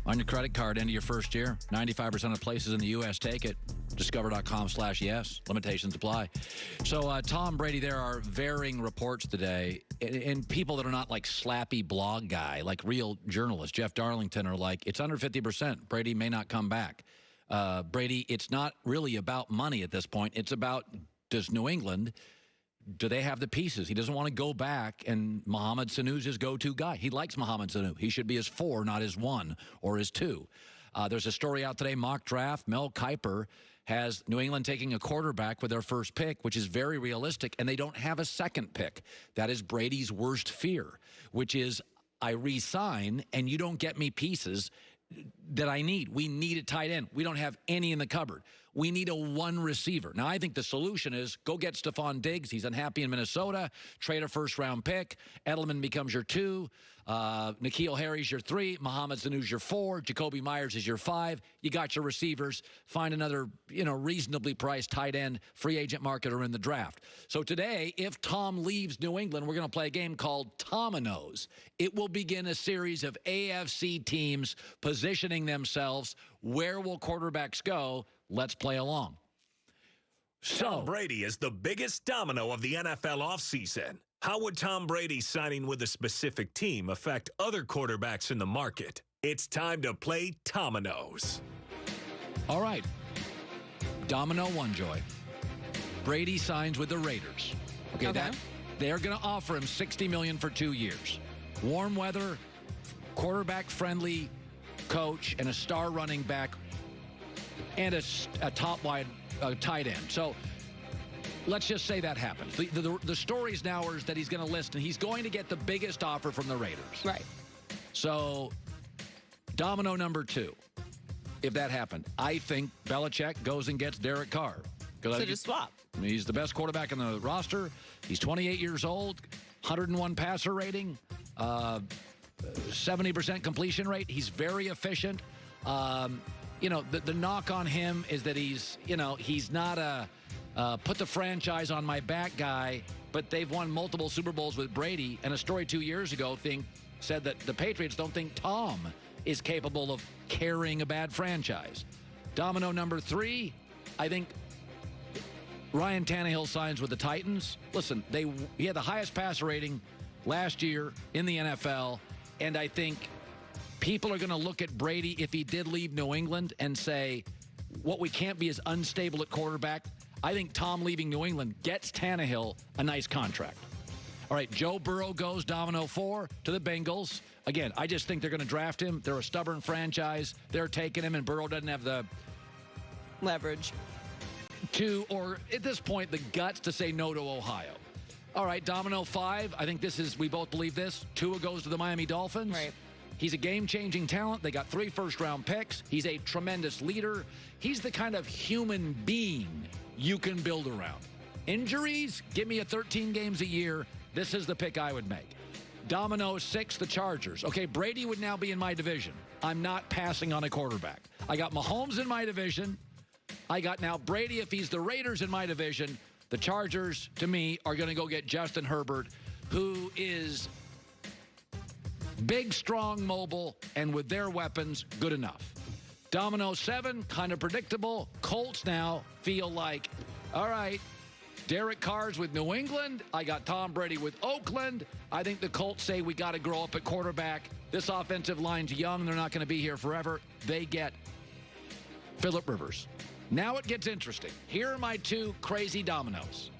on your credit card into your first year. 95% of places in the U.S. take it. Discover.com/yes. Limitations apply. So, Tom Brady, there are varying reports today. And people that are not like slappy blog guy, like real journalists, Jeff Darlington, are like, it's under 50%. Brady may not come back. Brady, it's not really about money at this point. It's about, does New England, do they have the pieces? He doesn't want to go back, and Mohamed Sanu's his go-to guy. He likes Mohamed Sanu. He should be his 4, not his 1 or his 2. There's a story out today, mock draft. Mel Kiper has New England taking a quarterback with their first pick, which is very realistic, and they don't have a second pick. That is Brady's worst fear, which is I re-sign, and you don't get me pieces that I need. We need a tight end. We don't have any in the cupboard. We need a 1 receiver. Now, I think the solution is go get Stephon Diggs. He's unhappy in Minnesota. Trade a first-round pick. Edelman becomes your 2. N'Keal Harry's your 3. Mohamed Sanu's your 4. Jacoby Myers is your 5. You got your receivers. Find another, reasonably priced tight end, free agent market, or in the draft. So today, if Tom leaves New England, we're going to play a game called Tominos. It will begin a series of AFC teams positioning themselves. Where will quarterbacks go? Let's play along. Tom Brady is the biggest domino of the NFL offseason. How would Tom Brady signing with a specific team affect other quarterbacks in the market? It's time to play Tominos. All right. Domino 1, Joy. Brady signs with the Raiders. Okay. They're going to offer him $60 million for 2 years. Warm weather, quarterback-friendly coach, and a star running back, and a top-wide tight end. So let's just say that happens. The stories now are that he's going to list, and he's going to get the biggest offer from the Raiders. Right. So domino number 2, if that happened, I think Belichick goes and gets Derek Carr. So just swap. He's the best quarterback in the roster. He's 28 years old, 101 passer rating, 70% completion rate. He's very efficient. The knock on him is that he's not a put the franchise on my back guy, but they've won multiple Super Bowls with Brady. And a story 2 years ago said that the Patriots don't think Tom is capable of carrying a bad franchise. Domino number 3, I think Ryan Tannehill signs with the Titans. Listen, he had the highest passer rating last year in the NFL, and I think people are going to look at Brady if he did leave New England and say, what we can't be is unstable at quarterback. I think Tom leaving New England gets Tannehill a nice contract. All right, Joe Burrow goes domino 4 to the Bengals. Again, I just think they're going to draft him. They're a stubborn franchise. They're taking him, and Burrow doesn't have the leverage or at this point, the guts to say no to Ohio. All right, domino 5. I think we both believe this. Tua goes to the Miami Dolphins. Right. He's a game-changing talent. They got 3 first-round picks. He's a tremendous leader. He's the kind of human being you can build around. Injuries, give me 13 games a year. This is the pick I would make. Domino 6, the Chargers. Okay, Brady would now be in my division. I'm not passing on a quarterback. I got Mahomes in my division. I got now Brady, if he's the Raiders, in my division. The Chargers, to me, are going to go get Justin Herbert, who is big, strong, mobile, and with their weapons, good enough. Domino 7, kind of predictable. Colts now feel like, all right, Derek Carr's with New England. I got Tom Brady with Oakland. I think the Colts say we got to grow up at quarterback. This offensive line's young. They're not going to be here forever. They get Phillip Rivers. Now it gets interesting. Here are my 2 crazy dominoes.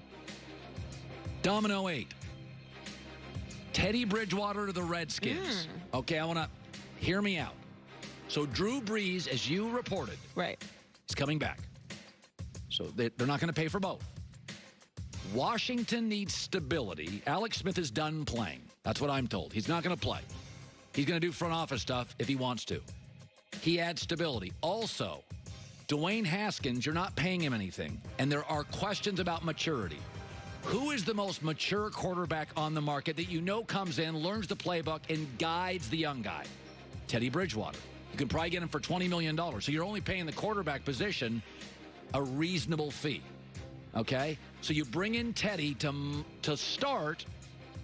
Domino 8. Teddy Bridgewater to the Redskins. Okay, I want to hear me out. So Drew Brees, as you reported, right, is coming back. So they're not going to pay for both. Washington needs stability. Alex Smith is done playing. That's what I'm told. He's not going to play. He's going to do front office stuff if he wants to. He adds stability. Also, Dwayne Haskins, you're not paying him anything, and there are questions about maturity. Who is the most mature quarterback on the market that you know comes in, learns the playbook, and guides the young guy? Teddy Bridgewater. You can probably get him for $20 million. So you're only paying the quarterback position a reasonable fee. Okay? So you bring in Teddy to start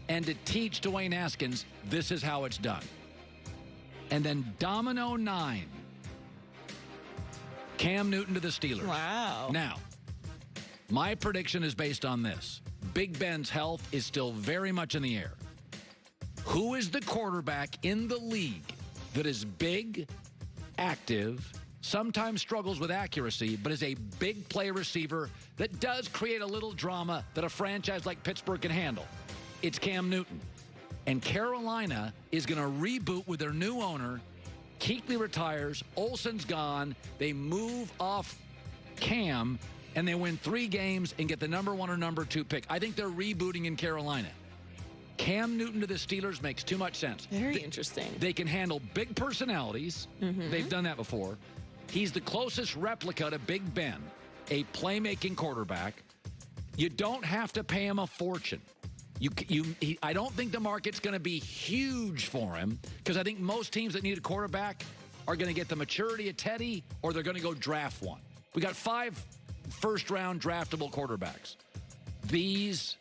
and to teach Dwayne Haskins, this is how it's done. And then domino 9. Cam Newton to the Steelers. Wow. Now, my prediction is based on this. Big Ben's health is still very much in the air. Who is the quarterback in the league that is big, active, sometimes struggles with accuracy, but is a big play receiver that does create a little drama that a franchise like Pittsburgh can handle? It's Cam Newton. And Carolina is going to reboot with their new owner. Kuechly retires. Olsen's gone. They move off Cam, and they win 3 games and get the number 1 or number 2 pick. I think they're rebooting in Carolina. Cam Newton to the Steelers makes too much sense. Very interesting. They can handle big personalities. They've done that before. He's the closest replica to Big Ben, a playmaking quarterback. You don't have to pay him a fortune. I don't think the market's going to be huge for him, because I think most teams that need a quarterback are going to get the maturity of Teddy, or they're going to go draft one. We got 5 first-round draftable quarterbacks. This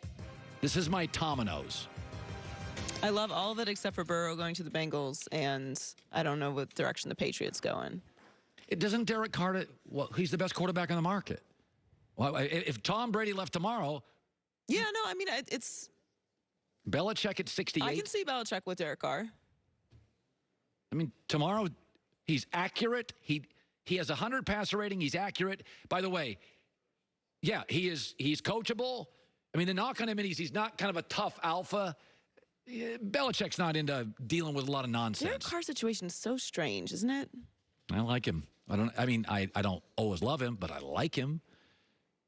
is my dominoes. I love all of it except for Burrow going to the Bengals, and I don't know what direction the Patriots going. It doesn't Derek Carr, he's the best quarterback on the market. Well, if Tom Brady left tomorrow. Yeah, no, I mean, it's. Belichick at 68. I can see Belichick with Derek Carr. I mean, tomorrow, he's accurate. He has a 100 passer rating. He's accurate. By the way, yeah, he's coachable. I mean, the knock on him is he's not kind of a tough alpha. Belichick's not into dealing with a lot of nonsense. Derek Carr's situation is so strange, isn't it? I like him. I don't always love him, but I like him.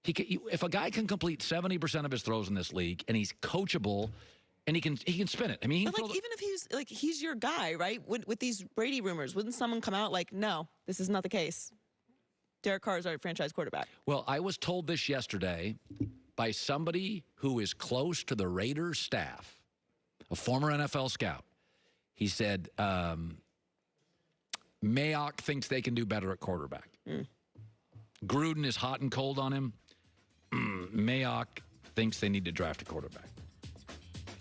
If a guy can complete 70% of his throws in this league, and he's coachable, and he can spin it. I mean, but even if he's your guy, right? With these Brady rumors, wouldn't someone come out like, no, this is not the case? Derek Carr is our franchise quarterback. Well, I was told this yesterday by somebody who is close to the Raiders staff, a former NFL scout. He said, Mayock thinks they can do better at quarterback. Gruden is hot and cold on him. Mayock thinks they need to draft a quarterback.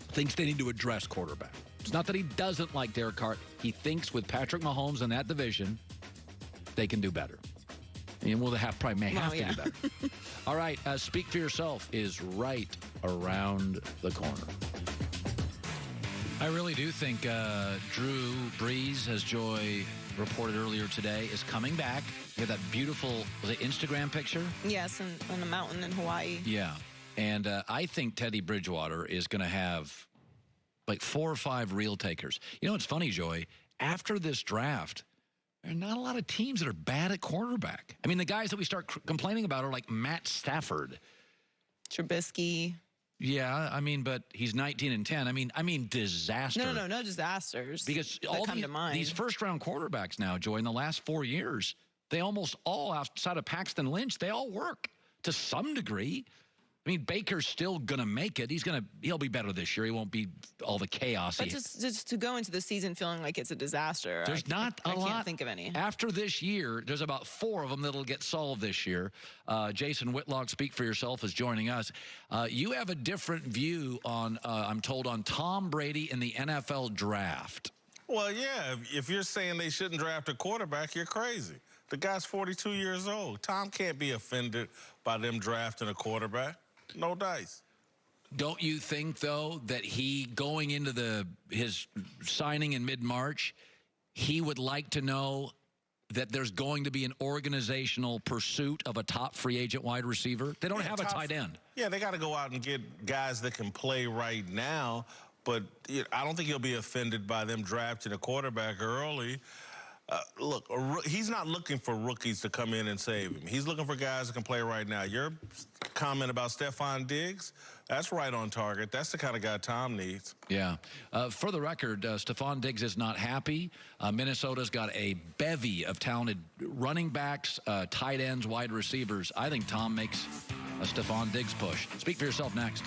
Thinks they need to address quarterback. It's not that he doesn't like Derek Carr. He thinks with Patrick Mahomes in that division, they can do better. And may have to do better. All right, Speak for Yourself is right around the corner. I really do think Drew Brees, as Joy reported earlier today, is coming back. You have that beautiful, was it Instagram picture? Yes, on the mountain in Hawaii. Yeah. And I think Teddy Bridgewater is going to have like 4 or 5 real takers. You know, it's funny, Joy. After this draft, there are not a lot of teams that are bad at quarterback. I mean, the guys that we start complaining about are like Matt Stafford. Trubisky. Yeah, I mean, but he's 19-10. I mean, disaster. No disasters. Because all these first-round quarterbacks now, Joy, in the last 4 years, they almost all, outside of Paxton Lynch, they all work to some degree. I mean, Baker's still going to make it. He'll be better this year. He won't be all the chaos. But just to go into the season feeling like it's a disaster. There's not a lot. I can't think of any. After this year, there's about 4 of them that'll get solved this year. Jason Whitlock, Speak for Yourself, is joining us. You have a different view on, I'm told, on Tom Brady in the NFL draft. Well, yeah, if you're saying they shouldn't draft a quarterback, you're crazy. The guy's 42 years old. Tom can't be offended by them drafting a quarterback. No dice. Don't you think, though, that he, going into his signing in mid-March, he would like to know that there's going to be an organizational pursuit of a top free agent wide receiver? They don't have a tight end. Yeah, they got to go out and get guys that can play right now, but I don't think he'll be offended by them drafting a quarterback early. Look, he's not looking for rookies to come in and save him. He's looking for guys that can play right now. Your comment about Stephon Diggs, that's right on target. That's the kind of guy Tom needs. Yeah. For the record, Stephon Diggs is not happy. Minnesota's got a bevy of talented running backs, tight ends, wide receivers. I think Tom makes a Stephon Diggs push. Speak for Yourself next.